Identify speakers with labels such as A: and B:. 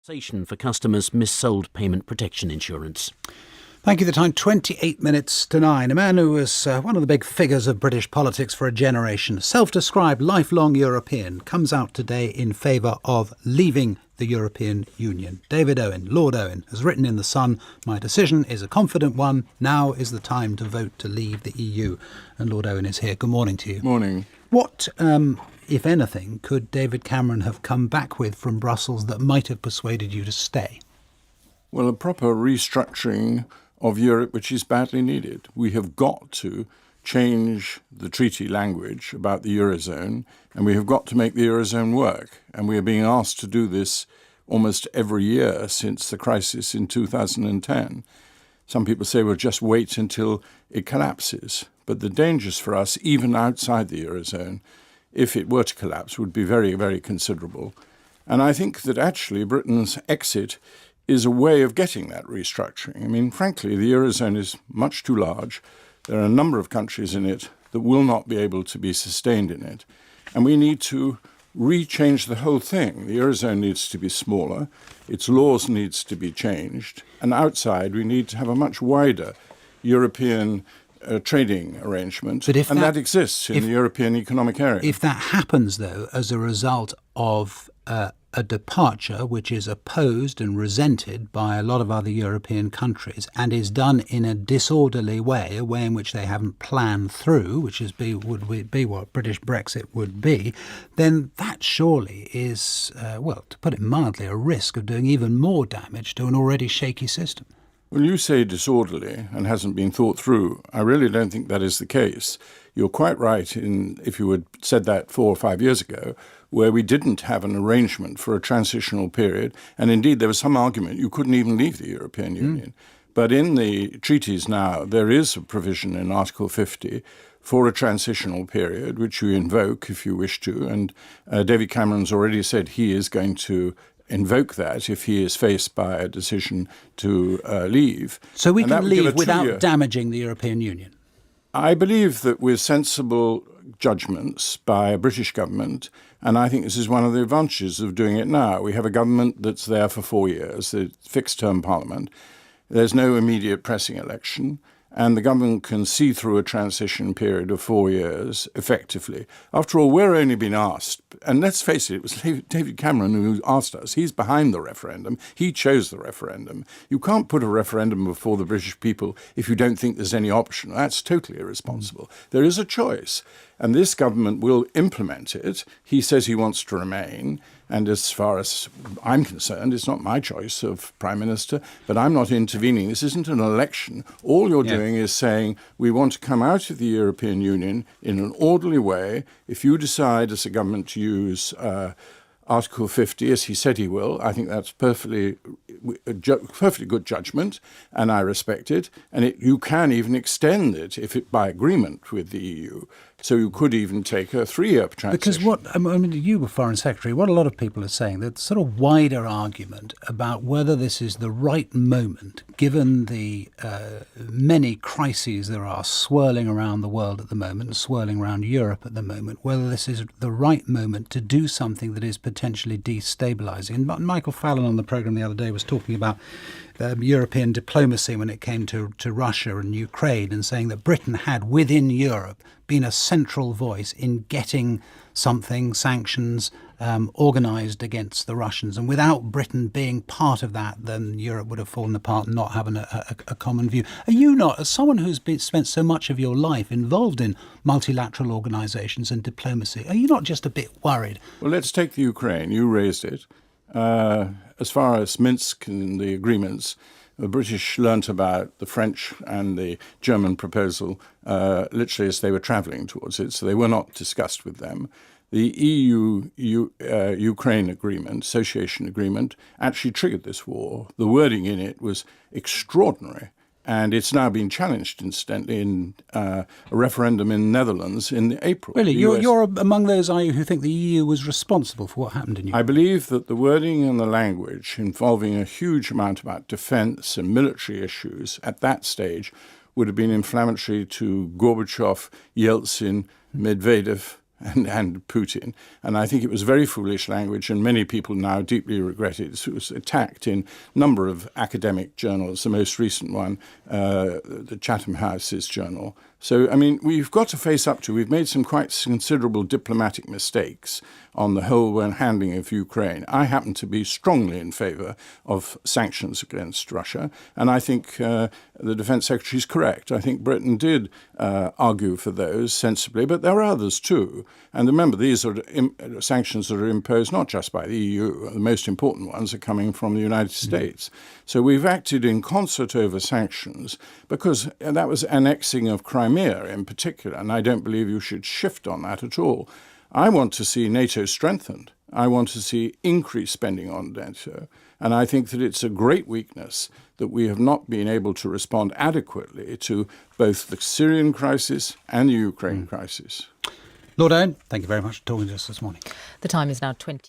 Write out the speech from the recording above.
A: For customers missold payment protection insurance.
B: Thank you. The time, 28 minutes to 9. A man who was one of the big figures of British politics for a generation, self-described lifelong European, comes out today in favour of leaving the European Union. David Owen, Lord Owen, has written in The Sun, "My decision is a confident one. Now is the time to vote to leave the EU." And Lord Owen is here. Good morning to you.
C: Morning.
B: What, if anything, could David Cameron have come back with from Brussels that might have persuaded you to stay?
C: Well, a proper restructuring of Europe, which is badly needed. We have got to change the treaty language about the Eurozone, and we have got to make the Eurozone work. And we are being asked to do this almost every year since the crisis in 2010. Some people say we'll just wait until it collapses. But the dangers for us, even outside the Eurozone, if it were to collapse, would be very, very considerable. And I think that actually Britain's exit is a way of getting that restructuring. I mean, frankly, the Eurozone is much too large. There are a number of countries in it that will not be able to be sustained in it. And we need to rechange the whole thing. The Eurozone needs to be smaller. Its laws needs to be changed. And outside, we need to have a much wider European trading arrangement, and that exists in the European Economic Area.
B: If that happens, though, as a result of a departure which is opposed and resented by a lot of other European countries and is done in a disorderly way, a way in which they haven't planned through, which would be what British Brexit would be, then that surely is, well, to put it mildly, a risk of doing even more damage to an already shaky system.
C: Well, you say disorderly and hasn't been thought through. I really don't think that is the case. You're quite right if you had said that 4 or 5 years ago, where we didn't have an arrangement for a transitional period. And indeed, there was some argument you couldn't even leave the European Union. But in the treaties now, there is a provision in Article 50 for a transitional period, which you invoke if you wish to. And David Cameron's already said he is going to invoke that if he is faced by a decision to leave.
B: So we can leave without damaging the European Union?
C: I believe that with sensible judgments by a British government, and I think this is one of the advantages of doing it now. We have a government that's there for 4 years, the fixed-term parliament. There's no immediate pressing election. And the government can see through a transition period of 4 years effectively. After all, we're only being asked, and let's face it, it was David Cameron who asked us. He's behind the referendum. He chose the referendum. You can't put a referendum before the British people if you don't think there's any option. That's totally irresponsible. There is a choice, and this government will implement it. He says he wants to remain. And as far as I'm concerned, it's not my choice of Prime Minister, but I'm not intervening. This isn't an election. All you're doing is saying we want to come out of the European Union in an orderly way. If you decide as a government to use Article 50, as he said he will, I think that's perfectly good judgment, and I respect it. And you can even extend it by agreement with the EU. So you could even take a 3-year transition.
B: Because you were Foreign Secretary, what a lot of people are saying, the sort of wider argument about whether this is the right moment, given the many crises there are swirling around the world at the moment, and swirling around Europe at the moment, whether this is the right moment to do something that is potentially destabilising. And Michael Fallon on the programme the other day was talking about European diplomacy when it came to Russia and Ukraine, and saying that Britain had, within Europe, been a central voice in getting sanctions, organised against the Russians. And without Britain being part of that, then Europe would have fallen apart, not having a common view. Are you not, as someone who's spent so much of your life involved in multilateral organisations and diplomacy, are you not just a bit worried?
C: Well, let's take the Ukraine. You raised it. As far as Minsk and the agreements, the British learnt about the French and the German proposal literally as they were travelling towards it, so they were not discussed with them. The EU-Ukraine agreement, association agreement, actually triggered this war. The wording in it was extraordinary. And it's now been challenged, incidentally, in a referendum in the Netherlands in April.
B: Really? You're among those, are you, who think the EU was responsible for what happened in Ukraine?
C: I believe that the wording and the language involving a huge amount about defence and military issues at that stage would have been inflammatory to Gorbachev, Yeltsin, Medvedev, and Putin. And I think it was very foolish language, and many people now deeply regret it. It was attacked in a number of academic journals, the most recent one, the Chatham House's journal. So, I mean, we've got to face up to, we've made some quite considerable diplomatic mistakes on the whole handling of Ukraine. I happen to be strongly in favour of sanctions against Russia, and I think the Defence Secretary is correct. I think Britain did argue for those sensibly, but there are others too. And remember, these are sanctions that are imposed not just by the EU. The most important ones are coming from the United States. So we've acted in concert over sanctions because that was annexing of Crimea in particular, and I don't believe you should shift on that at all. I want to see NATO strengthened. I want to see increased spending on NATO. And I think that it's a great weakness that we have not been able to respond adequately to both the Syrian crisis and the Ukraine crisis.
B: Lord Owen, thank you very much for talking to us this morning.
D: The time is now 20.